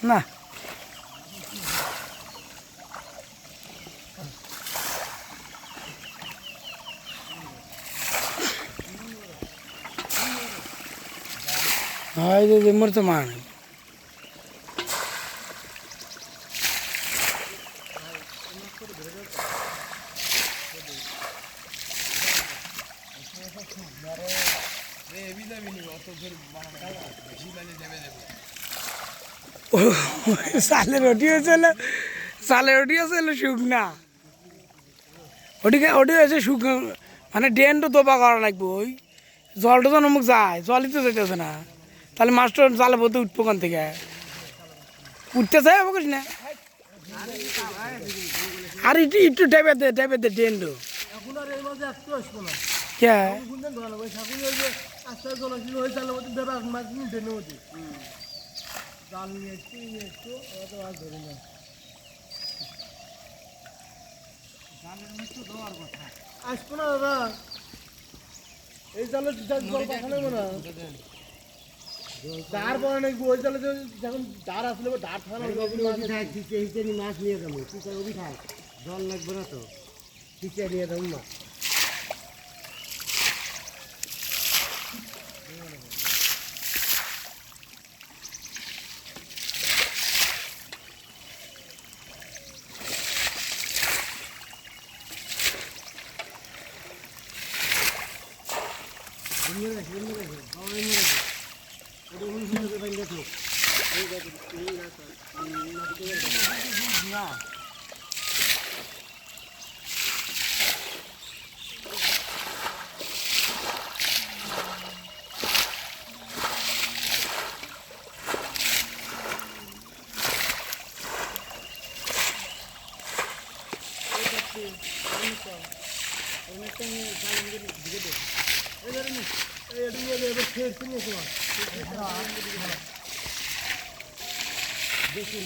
না হয় মোর তো মান সালে রুটি হয়েছিল শুকনা ওটি হয়েছে শুকনো মানে ড্রেনটা দোবা করা লাগবে ওই জলটা তো নমুক যায় জলই তো যেতেছে না তাহলে মাছটা জালে বলতে উঠবো ওখান থেকে উঠতে চাই হবে না আর একটু টেপে দে ড্রেনটা কে আসবো না দাদা এই জালে জল পাঠানো না ধার পরে নাকি ওই জালে যখন ধার আসলে ধার থাকা মাছ নিয়ে যাবো তুই অভি খাই জল লাগবে না তো পিছিয়ে নিয়ে যাবো না না দেখুন